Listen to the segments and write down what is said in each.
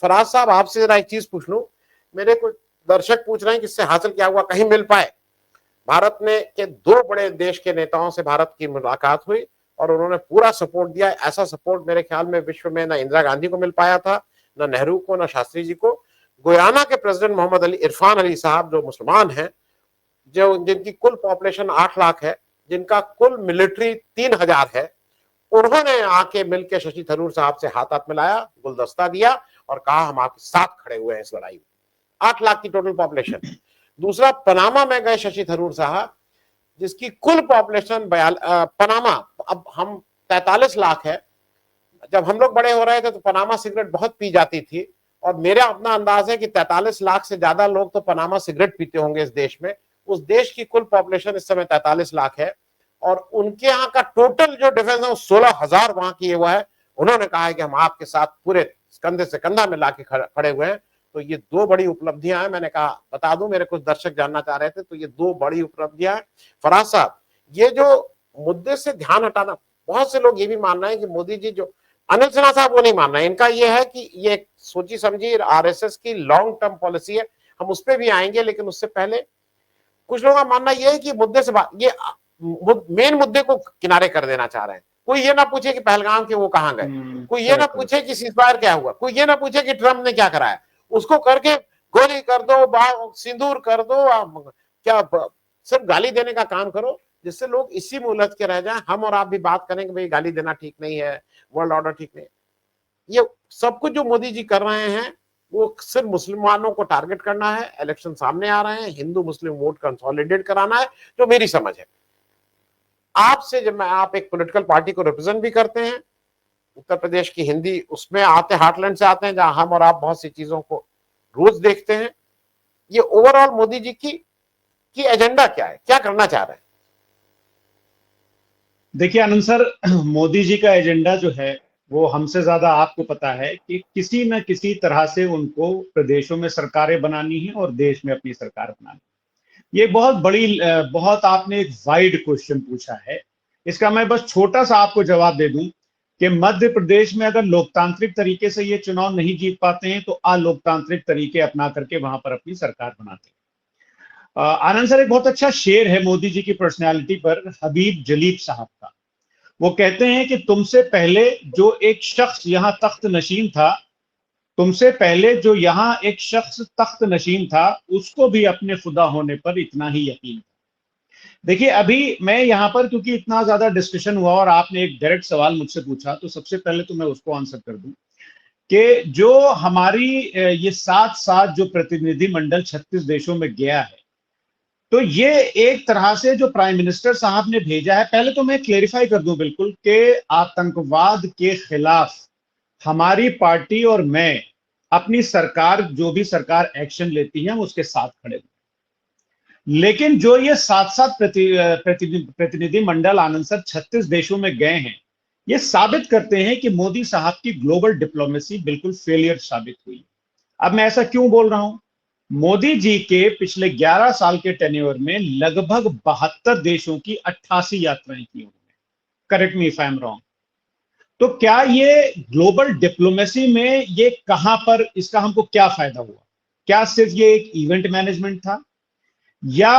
फराज साहब, आपसे जरा एक चीज पूछ लूं। मेरे कुछ दर्शक पूछ रहे हैं कि इससे हासिल क्या हुआ, कहीं मिल पाए। भारत ने के दो बड़े देश के नेताओं से भारत की मुलाकात हुई और उन्होंने पूरा सपोर्ट दिया। ऐसा सपोर्ट मेरे ख्याल में विश्व में ना इंदिरा गांधी को मिल पाया था, ना नेहरू को, ना शास्त्री जी को। गुयाना के प्रेसिडेंट मोहम्मद अली इरफान अली साहब, जो मुसलमान हैं, जो जिनकी कुल पॉपुलेशन 8 लाख है, जिनका कुल मिलिट्री 3000 है, उन्होंने आके मिलकर शशि थरूर साहब से हाथ हाथ मिलाया, गुलदस्ता दिया और कहा हम आपके साथ खड़े हुए हैं इस लड़ाई में। 8 लाख की टोटल पॉपुलेशन। दूसरा, पनामा में गए शशि थरूर साहब, जिसकी कुल पॉपुलेशन पनामा, अब हम 43 लाख है। जब हम लोग बड़े हो रहे थे तो पनामा सिगरेट बहुत पी जाती थी, और मेरा अपना अंदाज है कि 43 लाख से ज्यादा लोग तो पनामा सिगरेट पीते होंगे इस देश में। उस देश की कुल पॉपुलेशन इस समय 43 लाख है, और उनके यहाँ का टोटल जो डिफेंस है वो 16,000 वहां किए हुआ है। उन्होंने कहा है कि हम आपके साथ पूरे कंधे से कंधा मिला के खड़े हुए हैं। तो ये दो बड़ी उपलब्धियां हैं। मैंने कहा बता दूं, मेरे कुछ दर्शक जानना चाह रहे थे, तो ये दो बड़ी उपलब्धियां हैं। फराज साहब, ये जो मुद्दे से ध्यान हटाना, बहुत से लोग ये भी मान रहे हैं कि मोदी जी, जो अनिल सिन्हा साहब वो नहीं मान रहे हैं, इनका ये है कि ये सोची समझी आरएसएस की लॉन्ग टर्म पॉलिसी है। हम उस पर भी आएंगे, लेकिन उससे पहले कुछ लोगों का मानना यह है कि मुद्दे से ये मेन मुद्दे को किनारे कर देना चाह रहे हैं। कोई ये ना पूछे कि पहलगाम के वो कहां गए, कोई ये ना पूछे कि सीजफायर क्या हुआ, कोई ये ना पूछे कि ट्रम्प ने क्या कराया, उसको करके गोली कर दो, सिंदूर कर दो, क्या सिर्फ गाली देने का काम करो, जिससे लोग इसी में उलझ के रह जाएं। हम और आप भी बात करें कि भाई गाली देना ठीक नहीं है, वर्ल्ड ऑर्डर ठीक नहीं है। ये सब कुछ जो मोदी जी कर रहे हैं वो सिर्फ मुसलमानों को टारगेट करना है। इलेक्शन सामने आ रहे हैं, हिंदू मुस्लिम वोट कंसोलिडेट कराना है, जो मेरी समझ है। आपसे जब आप एक पॉलिटिकल पार्टी को रिप्रेजेंट भी करते हैं, उत्तर प्रदेश की हिंदी उसमें आते, हार्टलैंड से आते हैं, जहां हम और आप बहुत सी चीजों को रोज देखते हैं। ये ओवरऑल मोदी जी की एजेंडा क्या है, क्या करना चाह रहे हैं? देखिए आनंद सर, मोदी जी का एजेंडा जो है वो हमसे ज्यादा आपको पता है कि किसी न किसी तरह से उनको प्रदेशों में सरकारें बनानी है और देश में अपनी सरकार बनानी है। ये बहुत बड़ी, बहुत आपने एक वाइड क्वेश्चन पूछा है। इसका मैं बस छोटा सा आपको जवाब दे दूं कि मध्य प्रदेश में अगर लोकतांत्रिक तरीके से ये चुनाव नहीं जीत पाते हैं तो अलोकतांत्रिक तरीके अपना करके वहां पर अपनी सरकार बनाते हैं। आनंद सर, एक बहुत अच्छा शेर है मोदी जी की पर्सनैलिटी पर, हबीब जलीब साहब का। वो कहते हैं कि तुमसे पहले जो एक शख्स यहाँ तख्त नशीन था, तुमसे पहले जो यहाँ एक शख्स तख्त नशीन था, उसको भी अपने खुदा होने पर इतना ही यकीन था। देखिए अभी मैं यहाँ पर, क्योंकि इतना ज्यादा डिस्कशन हुआ और आपने एक डायरेक्ट सवाल मुझसे पूछा, तो सबसे पहले तो मैं उसको आंसर कर दूं कि जो हमारी ये साथ साथ जो प्रतिनिधि मंडल 36 देशों में गया है, तो ये एक तरह से जो प्राइम मिनिस्टर साहब ने भेजा है, पहले तो मैं क्लेरिफाई कर दूं बिल्कुल कि आतंकवाद के खिलाफ हमारी पार्टी और मैं, अपनी सरकार, जो भी सरकार एक्शन लेती है हम उसके साथ खड़े हैं। लेकिन जो ये साथ साथ प्रतिनिधि मंडल आनंद सर 36 देशों में गए हैं, ये साबित करते हैं कि मोदी साहब की ग्लोबल डिप्लोमेसी बिल्कुल फेलियर साबित हुई। अब मैं ऐसा क्यों बोल रहा हूं? मोदी जी के पिछले 11 साल के टेन्योर में लगभग 72 देशों की 88 यात्राएं की उन्होंने। Correct me if I am wrong. तो क्या ये ग्लोबल डिप्लोमेसी में ये कहां पर, इसका हमको क्या फायदा हुआ? क्या सिर्फ ये एक इवेंट मैनेजमेंट था या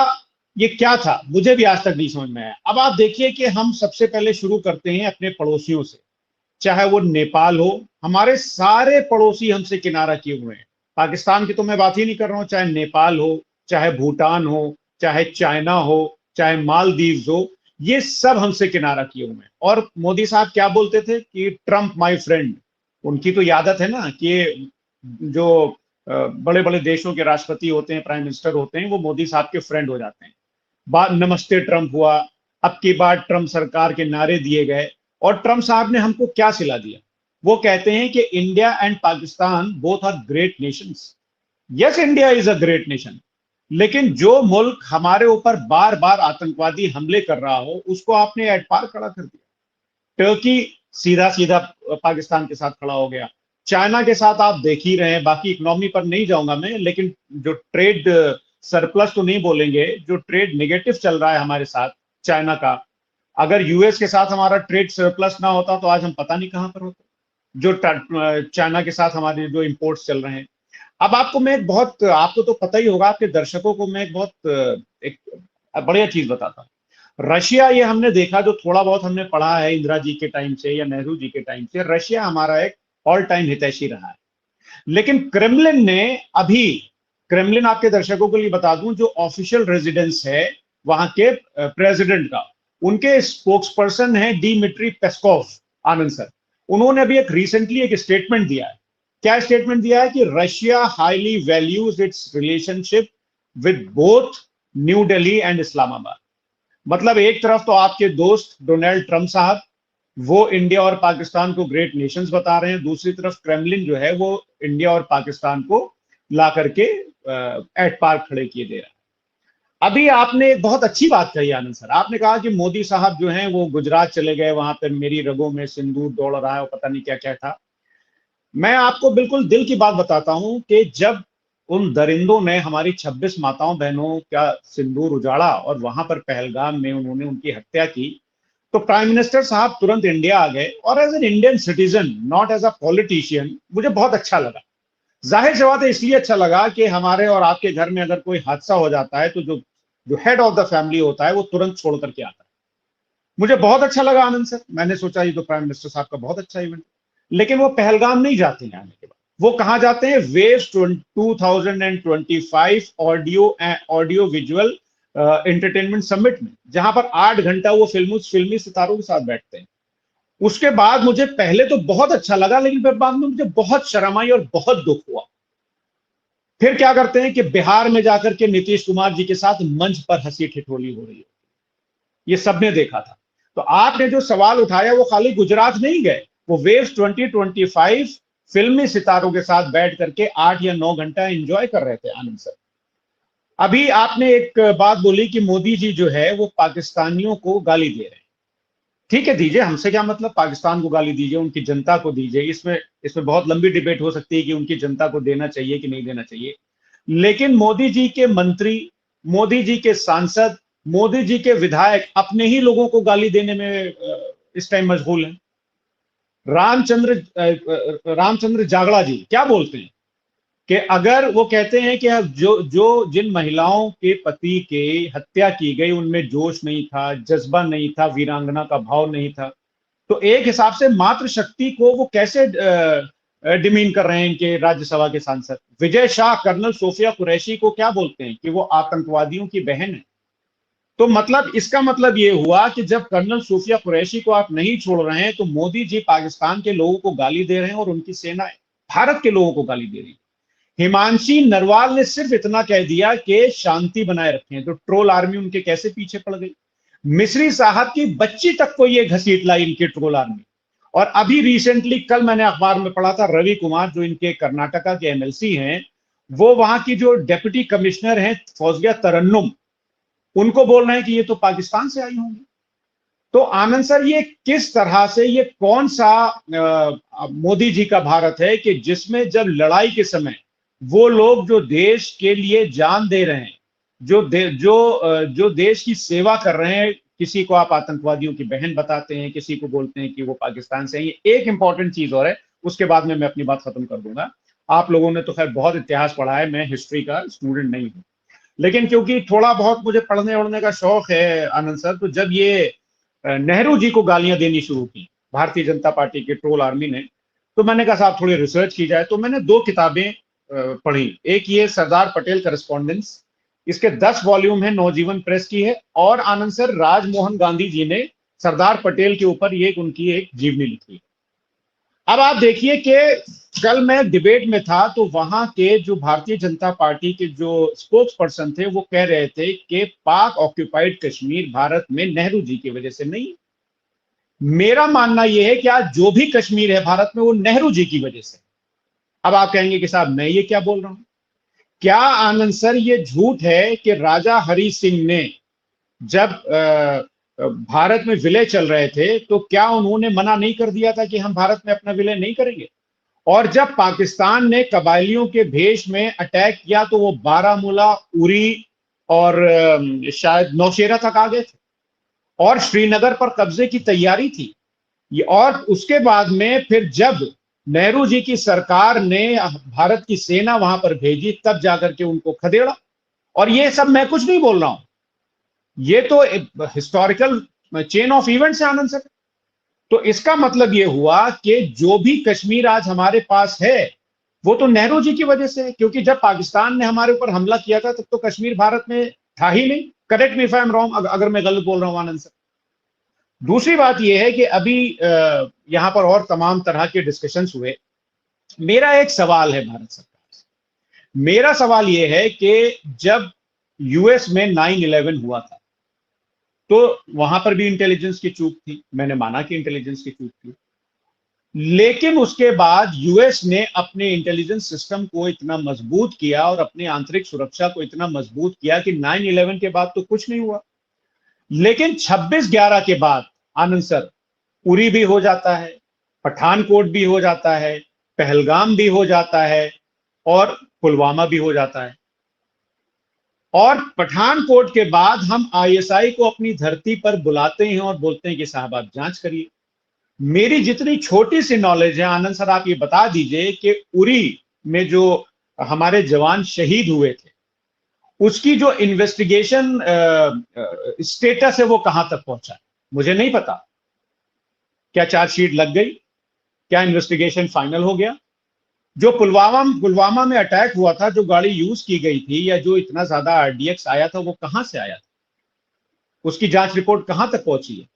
ये क्या था? मुझे भी आज तक नहीं समझ में आया। अब आप देखिए कि हम सबसे पहले शुरू करते हैं अपने पड़ोसियों से, चाहे वो नेपाल हो। हमारे सारे पड़ोसी हमसे किनारा किए हुए हैं। पाकिस्तान की तो मैं बात ही नहीं कर रहा हूं, चाहे नेपाल हो, चाहे भूटान हो, चाहे चाइना हो, चाहे मालदीव्स हो, ये सब हमसे किनारा किए हुए हैं। और मोदी साहब क्या बोलते थे कि ट्रम्प माय फ्रेंड। उनकी तो ये आदत है ना कि जो बड़े बड़े देशों के राष्ट्रपति होते हैं, प्राइम मिनिस्टर होते हैं, वो मोदी साहब के फ्रेंड हो जाते हैं। बात नमस्ते ट्रम्प हुआ, अब की बार ट्रम्प सरकार के नारे दिए गए, और ट्रम्प साहब ने हमको क्या सिला दिया? वो कहते हैं कि India and Pakistan both are great nations. Yes, India is a great nation, लेकिन जो मुल्क हमारे ऊपर बार बार आतंकवादी हमले कर रहा हो, उसको आपने एट पार खड़ा कर दिया। टर्की सीधा सीधा पाकिस्तान के साथ खड़ा हो गया। चाइना के साथ आप देख ही रहे हैं, बाकी इकोनॉमी पर नहीं जाऊंगा मैं, लेकिन जो ट्रेड सरप्लस तो नहीं बोलेंगे, जो ट्रेड नेगेटिव चल रहा है हमारे साथ चाइना का, अगर यूएस के साथ हमारा ट्रेड सरप्लस ना होता तो आज हम पता नहीं कहां पर होते। जो चाइना के साथ हमारे जो इंपोर्ट्स चल रहे हैं। अब आपको मैं एक बहुत, आपको तो पता ही होगा, आपके दर्शकों को मैं एक बहुत एक बढ़िया चीज बताता हूँ। रशिया, ये हमने देखा, जो थोड़ा बहुत हमने पढ़ा है इंदिरा जी के टाइम से या नेहरू जी के टाइम से, रशिया हमारा एक ऑल टाइम हितैषी रहा है। लेकिन क्रेमलिन ने अभी, क्रेमलिन आपके दर्शकों के लिए बता दूं, जो ऑफिशियल रेजिडेंस है वहां के प्रेसिडेंट का, उनके स्पोक्स पर्सन है डिमिट्री पेस्कोव, आनंद सर। उन्होंने अभी एक रिसेंटली एक स्टेटमेंट दिया है। क्या स्टेटमेंट दिया है? कि Russia highly values it's relationship with both new Delhi and Islamabad. मतलब एक तरफ तो आपके दोस्त डोनाल्ड ट्रंप साहब, वो इंडिया और पाकिस्तान को ग्रेट नेशंस बता रहे हैं, दूसरी तरफ क्रेमलिन जो है वो इंडिया और पाकिस्तान को ला करके एट पार खड़े किए दे रहा है। अभी आपने एक बहुत अच्छी बात कही आनंद सर, आपने कहा कि मोदी साहब जो हैं वो गुजरात चले गए, वहां पर मेरी रगों में सिंदूर दौड़ रहा है और पता नहीं क्या क्या था। मैं आपको बिल्कुल दिल की बात बताता हूं कि जब उन दरिंदों ने हमारी 26 माताओं बहनों का सिंदूर उजाड़ा और वहां पर पहलगाम में उन्होंने उनकी हत्या की, तो प्राइम मिनिस्टर साहब तुरंत इंडिया आ गए। और as an Indian citizen, not as a politician, मुझे बहुत अच्छा लगा। जाहिर सी बात है, इसलिए अच्छा लगा कि हमारे और आपके घर में अगर कोई हादसा हो जाता है तो जो जो हेड ऑफ द फैमिली होता है वो तुरंत छोड़ करके आता है। मुझे बहुत अच्छा लगा आनंद सर, मैंने सोचा ये तो प्राइम मिनिस्टर साहब का बहुत अच्छा इवेंट। लेकिन वो पहलगाम नहीं जाते हैं आने के बाद, वो कहां जाते हैं? Waves 2025 audio audio visual entertainment summit में, जहां पर 8 घंटा वो फिल्मी सितारों के साथ बैठते हैं। उसके बाद मुझे पहले तो बहुत अच्छा लगा, लेकिन फिर बाद में मुझे बहुत शर्म आई और बहुत दुख हुआ। फिर क्या करते हैं कि बिहार में जाकर के नीतीश कुमार जी के साथ मंच पर हंसी ठिठोली हो रही है। ये सबने देखा था। तो आपने जो सवाल उठाया वो खाली गुजरात नहीं गए, वो वेव्स 2025 फिल्मी सितारों के साथ बैठ करके 8 या 9 घंटा एंजॉय कर रहे थे आनंद सर। अभी आपने एक बात बोली कि मोदी जी जो है वो पाकिस्तानियों को गाली दे रहे हैं। ठीक है, दीजिए, हमसे क्या मतलब, पाकिस्तान को गाली दीजिए, उनकी जनता को दीजिए। इसमें इसमें बहुत लंबी डिबेट हो सकती है कि उनकी जनता को देना चाहिए कि नहीं देना चाहिए। लेकिन मोदी जी के मंत्री, मोदी जी के सांसद, मोदी जी के विधायक अपने ही लोगों को गाली देने में इस टाइम मशगूल हैं। रामचंद्र जागड़ा जी क्या बोलते हैं कि अगर वो कहते हैं कि जो जो जिन महिलाओं के पति के हत्या की गई उनमें जोश नहीं था, जज्बा नहीं था, वीरांगना का भाव नहीं था, तो एक हिसाब से मातृशक्ति को वो कैसे डिमीन कर रहे हैं इनके राज्यसभा के सांसद। विजय शाह कर्नल सोफिया कुरैशी को क्या बोलते हैं कि वो आतंकवादियों की बहन है। तो मतलब इसका मतलब ये हुआ कि जब कर्नल सूफिया कुरैशी को आप नहीं छोड़ रहे हैं, तो मोदी जी पाकिस्तान के लोगों को गाली दे रहे हैं और उनकी सेना भारत के लोगों को गाली दे रही है। हिमांशी नरवाल ने सिर्फ इतना कह दिया कि शांति बनाए रखें, तो ट्रोल आर्मी उनके कैसे पीछे पड़ गई। मिस्री साहब की बच्ची तक को ये घसीट लाई इनकी ट्रोल आर्मी। और अभी रिसेंटली कल मैंने अखबार में पढ़ा था, रवि कुमार जो इनके कर्नाटका के एमएलसी हैं, वो वहां की जो डेप्यूटी कमिश्नर हैं फौजिया तरन्नुम, उनको बोल रहे हैं कि ये तो पाकिस्तान से आई होंगी। तो आनंद सर, ये किस तरह से, ये कौन सा मोदी जी का भारत है कि जिसमें जब लड़ाई के समय वो लोग जो देश के लिए जान दे रहे हैं, जो देश की सेवा कर रहे हैं, किसी को आप आतंकवादियों की बहन बताते हैं, किसी को बोलते हैं कि वो पाकिस्तान से है। ये एक इंपॉर्टेंट चीज और है, उसके बाद में मैं अपनी बात खत्म कर दूंगा। आप लोगों ने तो खैर बहुत इतिहास पढ़ा है, मैं हिस्ट्री का स्टूडेंट नहीं हूं, लेकिन क्योंकि थोड़ा बहुत मुझे पढ़ने उड़ने का शौक है आनंद सर, तो जब ये नेहरू जी को गालियां देनी शुरू की भारतीय जनता पार्टी के ट्रोल आर्मी ने, तो मैंने कहा साहब थोड़ी रिसर्च की जाए। तो मैंने 2 किताबें पढ़ी। एक ये सरदार पटेल करस्पॉन्डेंस, इसके 10 वॉल्यूम है, नवजीवन प्रेस की है। और आनंद सर, राजमोहन गांधी जी ने सरदार पटेल के ऊपर ये उनकी एक जीवनी लिखी। अब आप देखिए कि कल मैं डिबेट में था, तो वहां के जो भारतीय जनता पार्टी के जो स्पोक्स पर्सन थे वो कह रहे थे कि पाक ऑक्यूपाइड कश्मीर भारत में नेहरू जी की वजह से नहीं। मेरा मानना यह है कि आज जो भी कश्मीर है भारत में वो नेहरू जी की वजह से। अब आप कहेंगे कि साहब मैं ये क्या बोल रहा हूं? क्या आनंद सर ये झूठ है कि राजा हरि सिंह ने जब भारत में विलय चल रहे थे तो क्या उन्होंने मना नहीं कर दिया था कि हम भारत में अपना विलय नहीं करेंगे? और जब पाकिस्तान ने कबायलियों के भेष में अटैक किया तो वो बारामूला, उरी और शायद नौशेरा तक आ गए थे और श्रीनगर पर कब्जे की तैयारी थी। और उसके बाद में फिर जब नेहरू जी की सरकार ने भारत की सेना वहां पर भेजी, तब जाकर के उनको खदेड़ा। और ये सब मैं कुछ नहीं बोल रहा हूं, ये तो हिस्टोरिकल चेन ऑफ इवेंट्स है आनंद सर। तो इसका मतलब ये हुआ कि जो भी कश्मीर आज हमारे पास है वो तो नेहरू जी की वजह से है, क्योंकि जब पाकिस्तान ने हमारे ऊपर हमला किया था तब तो कश्मीर भारत में था ही नहीं। Correct me if I am wrong, अगर मैं गलत बोल रहा हूं आनंद सर। दूसरी बात यह है कि अभी यहां पर और तमाम तरह के डिस्कशंस हुए। मेरा एक सवाल है भारत सरकार से, मेरा सवाल यह है कि जब यूएस में 9/11 हुआ था तो वहां पर भी इंटेलिजेंस की चूक थी, मैंने माना कि इंटेलिजेंस की चूक थी, लेकिन उसके बाद यूएस ने अपने इंटेलिजेंस सिस्टम को इतना मजबूत किया और अपनी आंतरिक सुरक्षा को इतना मजबूत किया कि 9/11 के बाद तो कुछ नहीं हुआ। लेकिन 26/11 के बाद आनंद सर, उरी भी हो जाता है, पठानकोट भी हो जाता है, पहलगाम भी हो जाता है और पुलवामा भी हो जाता है। और पठानकोट के बाद हम आईएसआई को अपनी धरती पर बुलाते हैं और बोलते हैं कि साहब आप जांच करिए। मेरी जितनी छोटी सी नॉलेज है आनंद सर, आप ये बता दीजिए कि उरी में जो हमारे जवान शहीद हुए थे उसकी जो इन्वेस्टिगेशन स्टेटस है वो कहां तक पहुंचा है, मुझे नहीं पता। क्या चार्जशीट लग गई? क्या इन्वेस्टिगेशन फाइनल हो गया? जो पुलवामा में अटैक हुआ था, जो गाड़ी यूज की गई थी या जो इतना ज्यादा आरडीएक्स आया था, वो कहां से आया था? उसकी जांच रिपोर्ट कहां तक पहुंची है?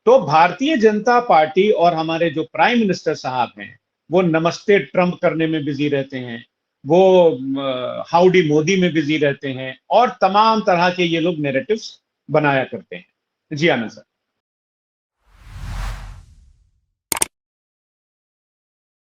तो भारतीय जनता पार्टी और हमारे जो प्राइम मिनिस्टर साहब हैं वो नमस्ते ट्रंप करने में बिजी रहते हैं, वो हाउडी मोदी में बिजी रहते हैं और तमाम तरह के ये लोग नैरेटिव्स बनाया करते हैं। जी आनंद सर।